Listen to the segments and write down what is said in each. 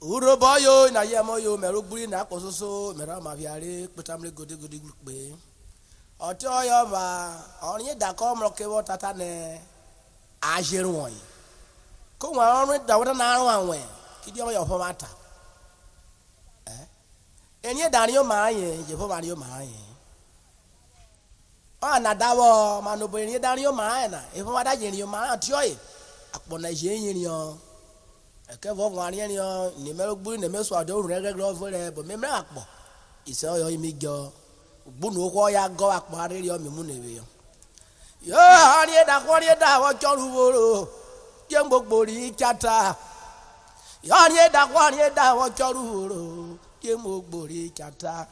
URHOBO yo na yemo yo meruguri na kososo mera maviare petamle godi gbe. Oti oyo ba onye da ko mroke wo tata ne ajeru won. Ko wa onre da wona na arun anwe kidi oyo fo mata. Enye da ni o ma yin je fo ba ni o ma yin. O na dawo ma no bo enye da ni o ma na e fo wa da yin ni o ma ti oye apo na je yin ni o. Eke vo ngani ni o ni meruguri ne meso ado regre vo re bo me mra apo. Ise oyo imi jo gbunu ko ya go apo ariri o mi mu newe yo yo ani da wo choru woro je gbogbo ri chata yo ani da wo choru woro je gbogbo ri chata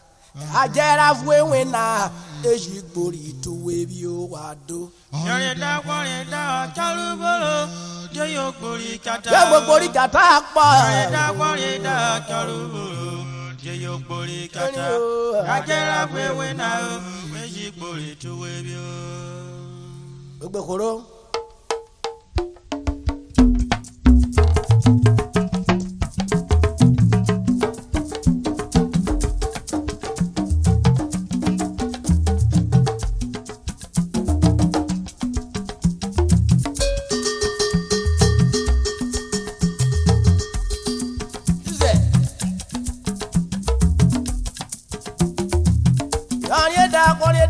ajera fuwe na eji gbori tuwe bi o wado yo ani da wo choru woro je yo gbori chata je gbogbo ri chata po yo da choru woro yo gbori kata ajera wewe na meji gbori tuwe bi o ogbe koro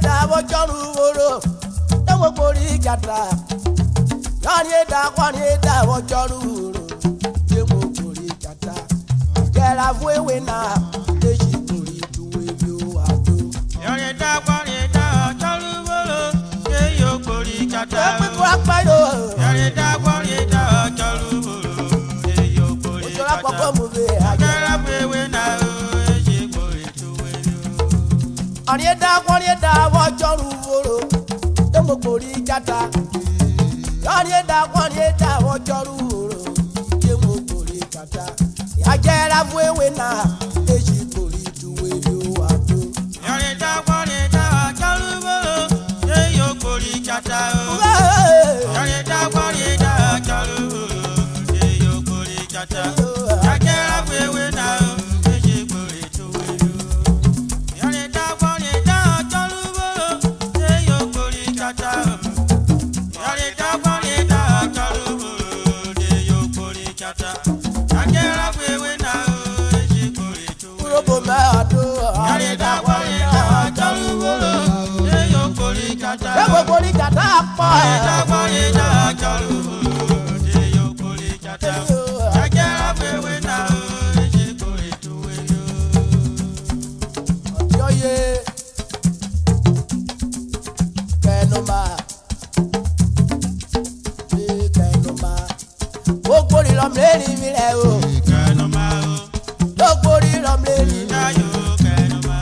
da wo choru woro e wo gbori kata yani da wo choru woro e wo gbori kata jera fuwe na eji gbori tuwe bi o ado yani da choru woro e yo gbori kata e pe ko apayo yani da choru woro e yo gbori kata ojora popo mu be ajera fuwe na eji gbori tuwe bi o ani da wo choru woro e wo gbori kata yani da wo choru woro e wo gbori kata ajera fuwe na eji gbori tuwe bi o ado yani da choru woro e yo gbori kata yani da choru woro e yo gbori kata ajera fuwe na eji gbori tuwe bi o yani da choru woro e yo gbori kata yani da choru woro e yo gbori kata ajera fuwe na eji gbori tuwe URHOBO me ado yani da choru woro e yo gbori kata e wo gbori kata po da choru woro e yo gbori kata ajera fuwe na eji gbori tuwe yo ye kenoma o gbori lo mleri mi re o kenoma o gbori lo mleri mi ayo kenoma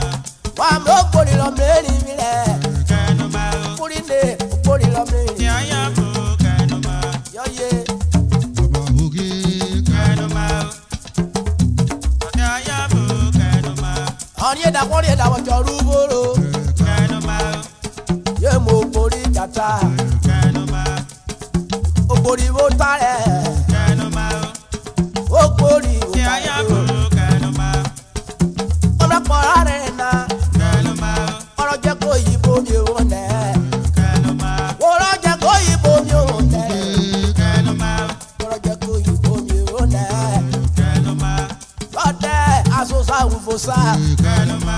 wa mo gbori lo mleri mi re kenoma kuri ne gbori lo mleri aya bo kenoma yo ye kenoma aya bo kenoma ani da wo choru woro kenoma ye mo gbori kata kenoma o gbori wo tare kenoma o gbori wo aya bo kenoma ọmọ pọ̀ra rẹ̀ na kenoma ọ̀rọ̀ jẹ́ kó yíbo mi ò nẹ̀ kenoma ọ̀rọ̀ jẹ́ kó yíbo mi ò nẹ̀ kenoma ọ̀rọ̀ jẹ́ kó yíbo mi ò nẹ̀ kenoma lọ́dẹ̀ asosa awufosa kenoma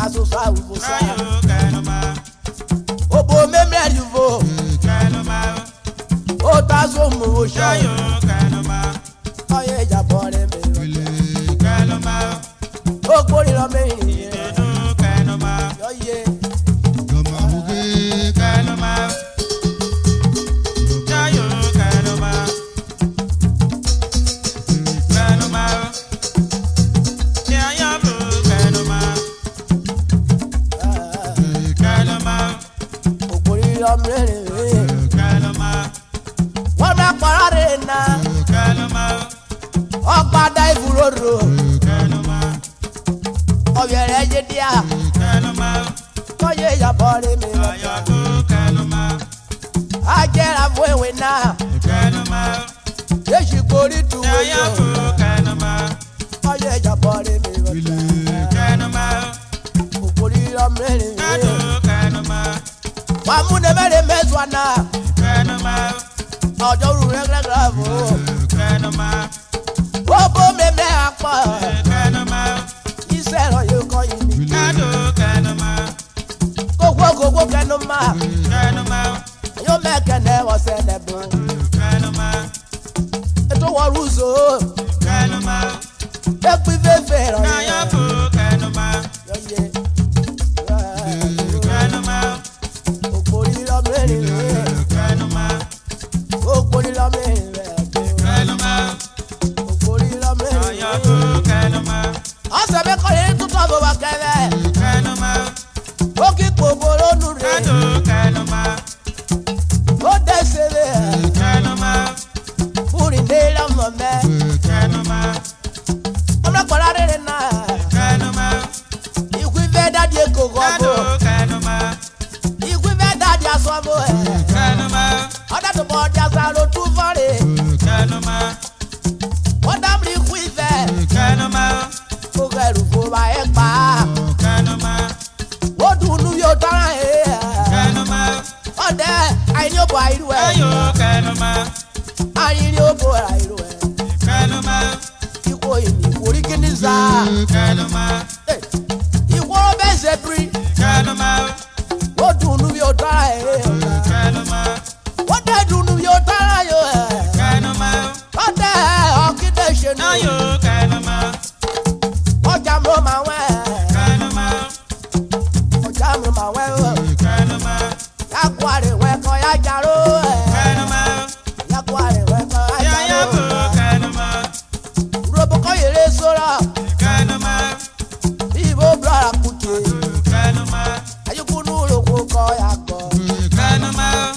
asosa awufosa ayo kenoma obo mẹ́mẹ́rì vo kenoma ó ta sómo oṣù ayo kenoma ọyẹ ìjàpọ̀ rẹ̀ mi kenoma ó gbórí lọ mẹ́rin edo kenoma yọ̀yẹ kenoma ayo kenoma kenoma aya bo kenoma kenoma ó gbórí lọ mẹ́rin kenoma wọ́n bá pọ̀ra rẹ̀ na kenoma ọ̀padà ìfúròrò kenoma ọ̀yẹ̀rẹ̀ yé díà kenoma ọyẹ ìjàpọ̀ rẹ̀ mi aya bo kenoma ajẹ́ra fún ìwé náà kenoma yéṣu gbórí tu aya wọ́yọ̀. bo kenoma Ekwi fefe ro. Na ya bu kenuma. Yoye. Kenuma. Okori lo meri. Kenuma. Okori lo meri. Kenuma. Okori lo meri. Na ya bu kenuma. Asa be ko yin tutu bo wa kele. Kenuma. Oki poporo nure. Kenuma. O desele. Kenuma. Puri de la mame. Kenuma. Amla kola re na. Kenuma. Ikwi ve daddy kokobo. Kenuma. Ikwi ve daddy asobo. Kenuma. Oda to bo dia salo tu fore. Kenuma. Oda mri ikwi ve. Kenuma. O geru fo ba e pa. Kenuma. O dunu yo tara e. Kenuma. Ode ai ni obo airu e. Ayo Kenuma. Ai ni obo airu e. Kenuma. Iko ini ori kini za. Kenuma. Iwo be zebri. Kenuma. O dunu yo tara e. Kenuma. O de dunu yo tara yo e. Kenuma. Ode okide shenu. Ayo Kenuma. Oja mo ma we. Kenuma. Oja mo ma we o. Kenuma. Ya kware we ko ya jaro e. Kenuma. Ya kware we ko ya Ya bu jaro. Kenuma. Robo ko yere sora. Kenuma. Ibo bra kuche. Kenuma. Ayuku nuro ko ya go. Kenuma.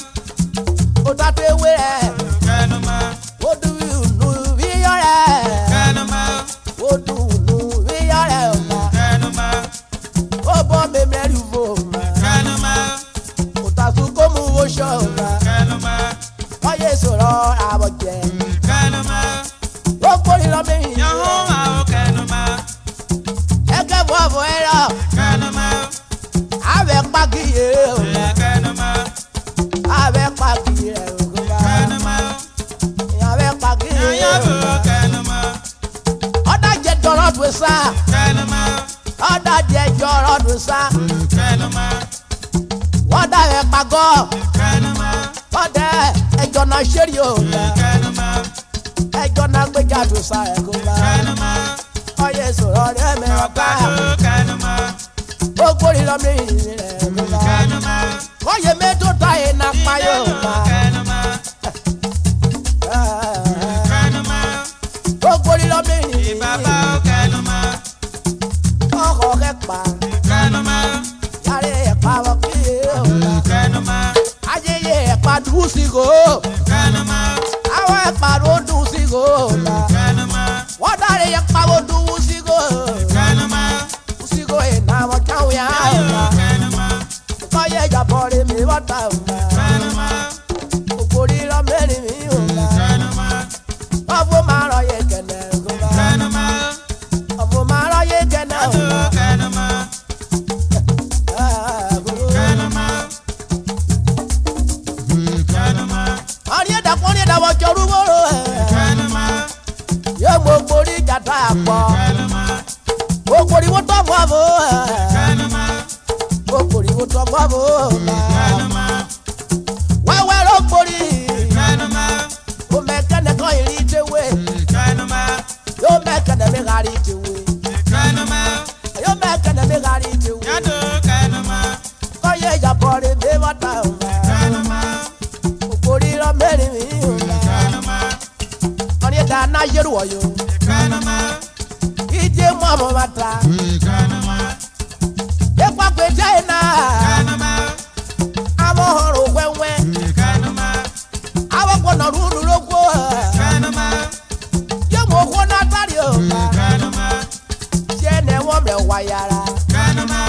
O ta te we e. Kenuma. O du nu bi yore. Kenuma. O du nu bi yore o ma. Kenuma. O bo me meru bo ma. Kenuma. O ta su ko mu wo sho ma. Kenuma. O ye soro aboje. Kenuma. O pori lo mi. Yahoma o Kenuma. Eke bo bo era. Kenuma. Ave pagiye o ma. Kenuma. Ave pagiye o ma. Kenuma. Ave pagiye Ya bu o ma. Kenuma. Oda je doro tu sa. Kenuma. Oda je doro tu sa. Kenuma. Oda e pago. Kenuma. Oda e jona sheri o ma. Kenuma. E jona gbeja tu sa e ko ma. Kenuma. Oye soro re me Ọba pa. tó Kenuma. O gbori lo mi re ko ma. Kenuma. Oye me to ta e na pa yo ma. Kenuma. Kenuma. O gbori lo mi Ìbàbá ó Kenuma. Oko ke pa. Kenuma. Yare e pa wo ki o ma. Kenuma. Ayeye e pa du si go. Kenuma. Awa e pa ro du si go ma. Kenuma. Wọ́n dáre yẹ pàwọ́ dùn wúsígò. Kenuma. Wúsígò iná wọn káwọn yá ọ̀la. Kenuma. Kọ́ yẹ ìjàpọ̀ rẹ̀ mi wọ́n ta ọ̀la. Kenuma. Òkòrí lọ mẹ́rin mi ọ̀la. Kenuma. Ọ̀fọ̀ máa rọ yẹ kẹ̀nẹ̀ ọ̀la. Kenuma. Ọ̀fọ̀ máa rọ yẹ kẹ̀nẹ̀ Tó ọ̀la. Kenuma. Kenuma. Kenuma. Ọ̀rí ẹ̀dàpọ̀ ní ẹ̀dàwọ̀ jọrú wọ́rọ̀ ẹ̀. Kenuma. Yóò mọ òkòrí jàdá àpọ̀. Kenuma. Òkòrí wọ́n tọ́ fún àbò. Kenuma. Òkòrí wọ́n tọ́ fún àbò. Kenuma. Wẹ́wẹ́ ló kórì. Kenuma. Ó mẹ́kẹ́nẹ̀ kan ìrì tewé. Kenuma. Yóò mẹ́kẹ́nẹ̀ mi kárí tewé. Kenuma. Yóò mẹ́kẹ́nẹ̀ mi kárí tewé. Yàtò Kenuma. Kọ́yé ìjàpọ̀ rẹ̀ dé wọ́tà ọ̀la. Kenuma. Òkòrí lọ mẹ́rin mi ọ̀la. Kenuma. Ọ̀ní ẹ̀dá náà yẹ̀rù wọ̀nyó. Kenuma. Ìdí mú àmọ́ bá ta. Kenuma. Ipa pété iná. Kenuma. Àwọn ọ̀rọ̀ wẹ́wẹ́. Kenuma. Àwọn kọ̀nà rúdú ló kó. Kenuma. Yé mo kó náà tàrí ọ̀la. Kenuma. Ṣé ẹnẹ wọ́n mẹ̀ wá yàrá? Kenuma.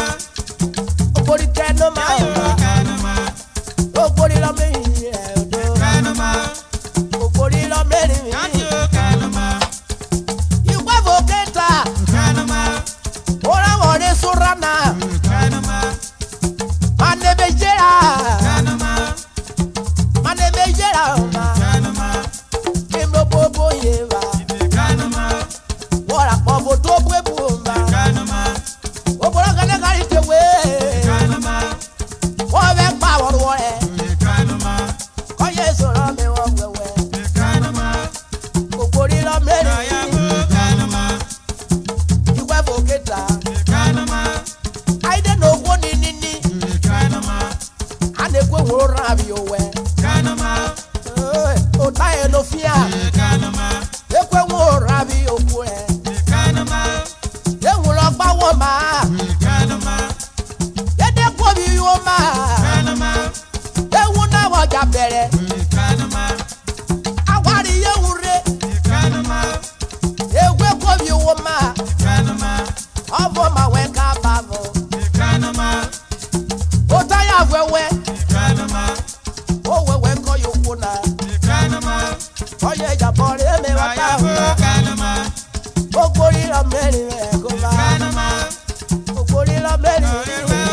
Òkòrí tẹnu máa ọ̀la. Kenuma. Òkòrí lọ mẹ́rin rẹ̀ ọ̀dọ́. Kenuma. Òkòrí lọ mẹ́rin mi. Yàtò Kenuma. Ìwé fò kéta. Kenuma. Ó ráwọ̀ ní Súránà. Kenuma. Manebejera. Kenuma. Manebejera ọ̀la. Kenuma. Kimbo bobo yeva. Kenuma. Wọ́n rà pọ̀ bó tó gbé bù ọ̀la. Kenuma. ọbọ ma wẹ ká bá bọ. ó táyà wẹ́wẹ́. ó wẹ́wẹ́ kọ́ yòókù náà. ọyẹ ìjàpọ̀ rẹ̀ mi wá tá a wù. ó gbórí lọ mẹ́rin rẹ̀ kó bá. ó gbórí lọ mẹ́rin rẹ̀.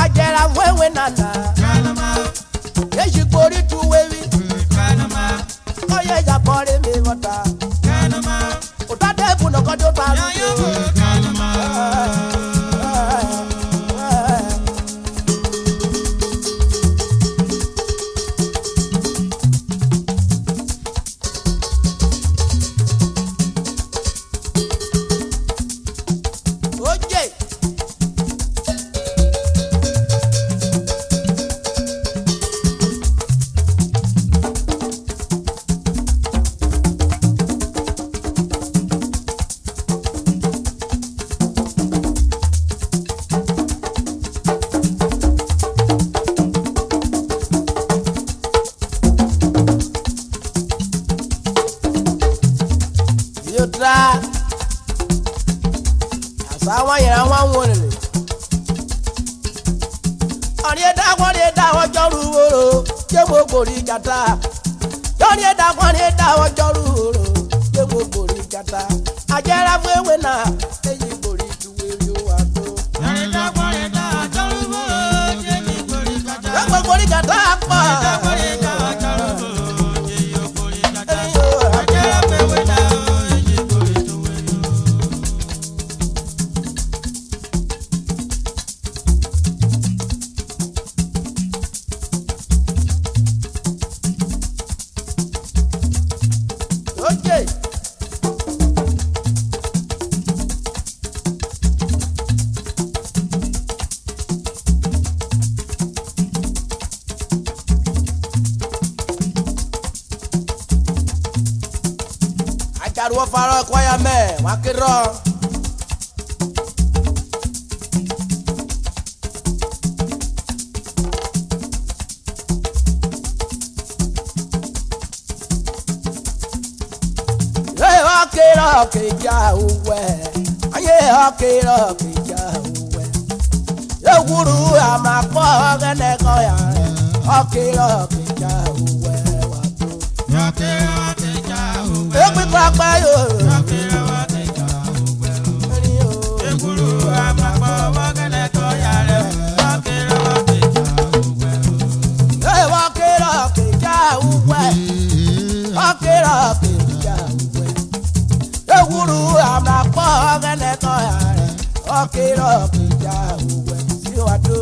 ajẹ́ra wẹ́wẹ́ nànà. èyí gbórí tu wẹ́wí. ọyẹ ìjàpọ̀ rẹ̀ mi wá tá. ó tá dé ibùdó kọjú bá mi. Asawa yẹn àwọn àwọn olè. Ọ̀nì ẹ̀dá ọjọ́ rúwòrò ṣé mo borí jata. Ọ̀nì ẹ̀dá ọjọ́ rúwòrò ṣé mo borí jata. Àjẹrà fún ewé náà èyí borí ìdúwé yóò wá tó. Ọ̀nì ẹ̀dá ọjọ́ rúwòrò ṣé mi borí jata. Ṣé mo borí jata pọ̀? Ọ̀nì ẹ̀dá ọjọ́ rúwòrò ṣé yóò borí jata. Àjẹrà fún ewé náà. Wọ́n fara kwaya mẹ́ wọ́n kéré. Ọ̀kẹ́jà òwẹ̀ ayé ọ̀kẹ́jà òwẹ̀ ewúro àmàpọ̀ ọ̀gẹ́nẹ́kọ̀ yà rẹ̀ ọ̀kẹ́jà òwẹ̀ wà tó. Ọ̀kẹ́jà òwẹ̀. Ekpikọ akpa yóò. Ọ̀kẹ́jà òwẹ̀. Ewúro àmàpọ̀ ọ̀gẹ́nẹ́kọ̀ yà rẹ̀ ọ̀kẹ́jà òwẹ̀. Ọ̀kẹ́jà òwẹ̀. Ọ̀kẹ́jà òwẹ̀. Ewúro àmàpọ̀ ọ̀gẹ́nẹ́kọ̀ yà rẹ̀ ọ̀kẹ́jà òwẹ̀ sí wa tó.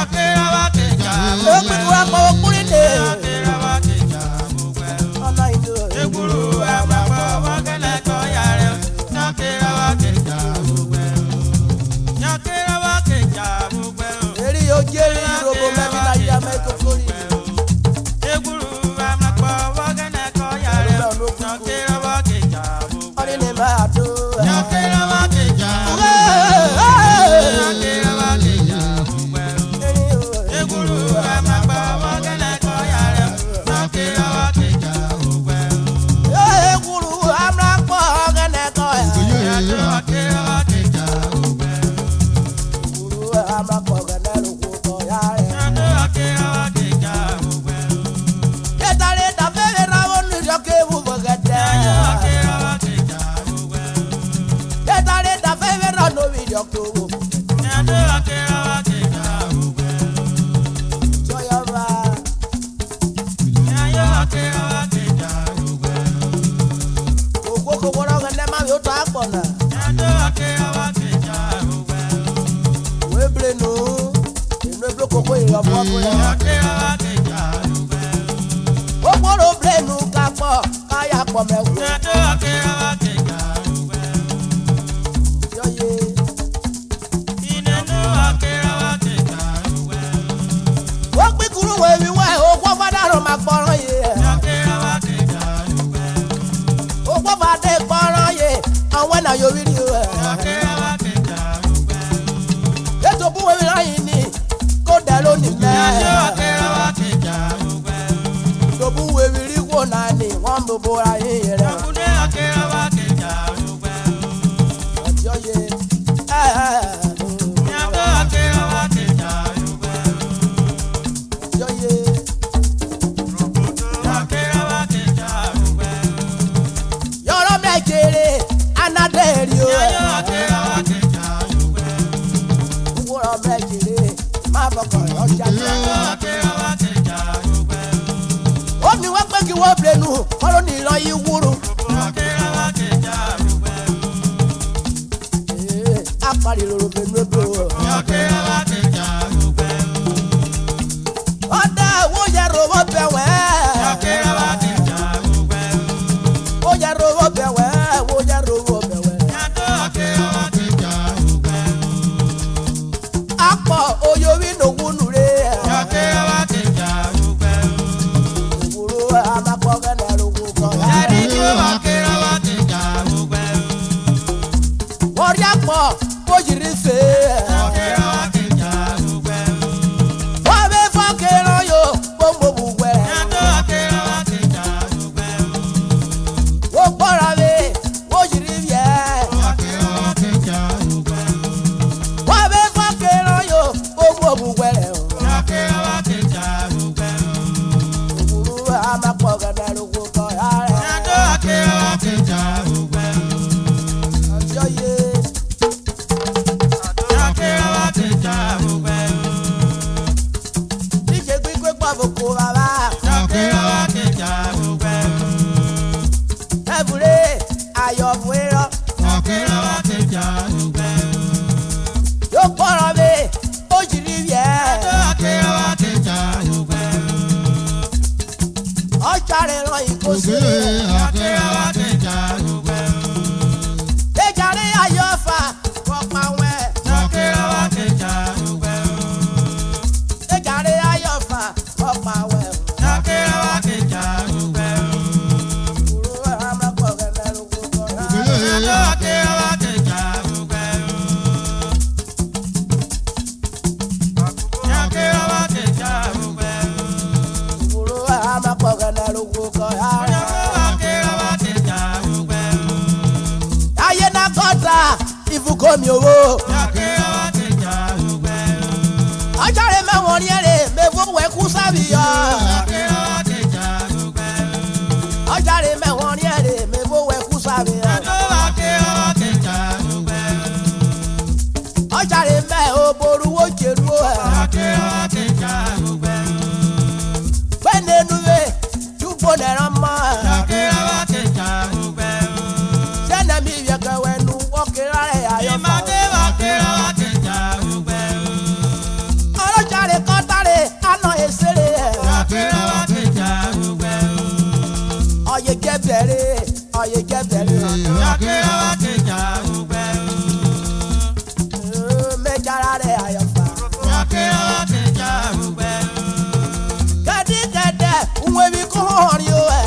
Ọ̀kẹ́jà òwẹ̀. Ekpikọ akpa okùnrin dé. Ọ̀kẹ́jà òwẹ̀. Ọ̀nà ìlú. Ewúro àmàpọ̀ ọ̀gẹ́nẹ́kọ̀ yà rẹ̀ ọ̀kẹ́jà òwẹ̀. Ọ̀kẹ́jà òwẹ̀. Eri ojeri robo mẹ́bí náà yá mẹ́kọ̀ fúri. Ewúro àmàpọ̀ ọ̀gẹ́nẹ́kọ̀ yà rẹ̀ ọ̀kẹ́jà òwẹ̀. Ọ̀nì ni máa tó. Ọ̀kẹ́jà òwẹ̀. Ewúro àmàpọ̀ ọ̀gẹ́nẹ́kọ̀ yà rẹ̀ ọ̀kẹ́jà òwẹ̀. Ewúro àmàpọ̀ ọ̀gẹ́nẹ́kọ̀ yà rẹ̀. Ewúro àmàpọ̀ ọ̀gẹ́nẹ́kọ̀ yà rẹ̀. Yẹ́tàlẹ́ dàbẹ́rẹ́ ráwọ́ ní ìjọkẹ́ ìwúwo gẹ̀dẹ́. Yẹ́tàlẹ́ dàbẹ́rẹ́ rà lórí ìjọkẹ́ owó. Sọ́yọ́ba. Òkú wọ́rọ́ gẹ̀dẹ́ máa yóò tó àpọ̀ náà. Wébìrì nù. Inú ebile koko ìrọ̀bọ̀ fún yẹn. Ó gbọ́dọ̀ bìrì nù ká pọ̀ káyà pọ̀ mẹ́wù. Yọ̀yé. Ó gbé kúrú wẹ̀mí wẹ̀ ó gbọ́ fádàrọ̀ máa gbọ́ràn yé. Ó gbọ́ fàdé gbọ́ràn yé. Àwọn ẹ̀nà yóò rí ni o. Ètò bú wẹ̀mí láyìn ni kó dẹ̀ lónìí mẹ́. Tòbú wẹ̀mí rí wò náà ni wọ́n ń bọ̀ bọ̀ ayé rẹ̀. ó ní wọ́n pé kí wọ́n bẹ̀rù kọ́ló ní ìran yìí wúru. apari loro bẹ̀rù ebè o. ọ̀dà wo yẹ rówó bẹ̀ wẹ́. wo yẹ rówó bẹ̀ wẹ́. wo yẹ rówó bẹ̀ wẹ́. apọ̀ oyorí n'òwúnu rẹ̀. òwúrò amakọ̀ gẹ́nẹ̀ lóko kọ́. wọ́n rí apọ̀ ó yìrì fèé. wọ́n bẹ fọ́ kéèrán yó gbogbo bùgbẹ́. wọ́n gbọ́ra bẹ ó yìrì fìẹ́. wọ́n bẹ fọ́ kéèrán yó gbogbo bùgbẹ́. òwúrò amakọ̀ gẹ́gẹ́ lóko kọ́ yàrá. ọjọ́ yé. díje gbígbé pàbùkù bàbá. ẹ̀bùrẹ́ ayọ̀ fún irọ́. yóò gbọ́rọ̀ mi ó jìrì yẹ. ọjà rẹ̀ ràn yín kó sí. ìjà rẹ̀ ayọ̀ fà kọ́pá wẹ̀. ìjà rẹ̀ ayọ̀ fà kọ́pá wẹ̀. òwúrò amakọ̀ gẹ́gẹ́ lóko kọ́ yàrá. òwúrò amakọ̀ gẹ́gẹ́ lóko kọ́ yàrá. ayé na gọ́ta ìfúkọ́ mi owó. ọjọ́ rẹ̀ mẹ́wọ̀n ní ẹ̀rẹ̀ mẹ́fọ́ wẹ̀ kú sábìyọ. ọjọ́ rẹ̀ mẹ́wọ̀n ní ẹ̀rẹ̀ mẹ́fọ́ wẹ̀ kú sábìyọ. ọjọ́ rẹ̀ mẹ́ o borúwó jẹ̀rú ẹ̀. gbẹ́nẹ́nu rẹ̀ túbọ̀ nẹ̀rọ mọ́ ẹ̀. sẹ́nẹ̀ mi yẹ̀kẹ̀ wẹ̀ nu wọ́kẹ́rẹ́ rẹ̀ ayọ̀ fà. ọlọ́jà rẹ̀ kọ́ta rẹ̀ àná èsèré ẹ̀. ọ̀yẹ̀ jẹ́bẹ̀rẹ̀ ọ̀yẹ̀ jẹ́bẹ̀rẹ̀. mẹ́jára rẹ̀ ayọ̀ fà. kẹ́díkẹ́dẹ́ òun èmi kò hàn rí o ẹ̀.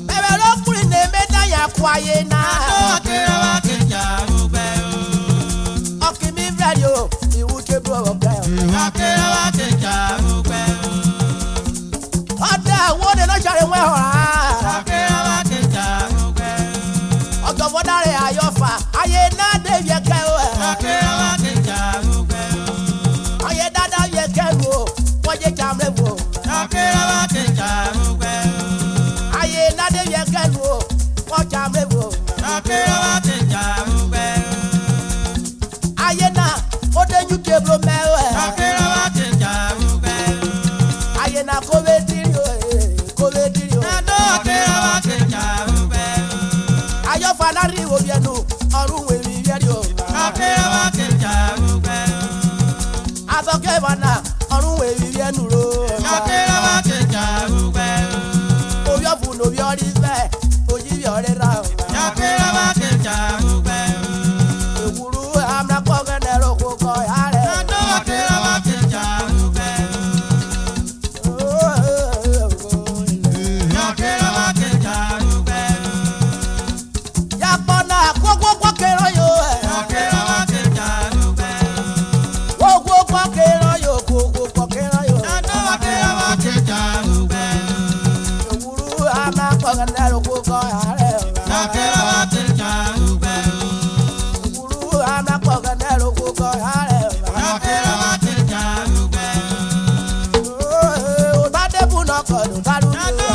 bẹ̀rẹ̀ lọ́kùnrin ní mẹ́tàyà kó ayé náà. ọkì mi bẹ̀rẹ̀ o ìwú kébù ọ̀gá ẹ̀. ọ̀dà wo ni lọ́jà rẹ̀ wẹ̀ hàn án. ọ̀gọ̀mọ̀dá rẹ̀ ayọ̀ fà ayé náà débi ẹ̀kẹ́ o ẹ̀. ayé dáadáa yẹ kẹ́lu o wọ́n yé jàmẹ́ wò. ayé náà débi ẹ̀kẹ́lu o wọ́n jàmẹ́ wò. ayé náà ó déjú kébù mẹ́wẹ́. ayé náà kó bẹ́ dìrì o kó bẹ́ dìrì o. ayọ̀ fà lárí wo bí ẹnu ọ̀run wèmí yẹ́rì o. azọ́kẹ́ ìbànú ọ̀run wèmí yẹ́nu ro. òbí ọ̀fun òbí ọ̀rí bẹ́ẹ̀ òjì bí ọ̀rẹ́ rà o. òwúrò amúnápọ̀ gẹ́gẹ́ lóko kọ́ yàrá. yàpọ̀nà kókó kọ́kẹ́rọ̀ yóò ẹ̀. kókó kọ́kẹ́rọ̀ yóò kókó kọ́kẹ́rọ̀ yóò. òwúrò amúnápọ̀ gẹ́gẹ́ lóko kọ́ yàrá. òwúrò amúnápọ̀ gẹ́gẹ́ lóko kọ́ yàrá. òtá débùnà kọ̀ọ̀dù tá ló dé.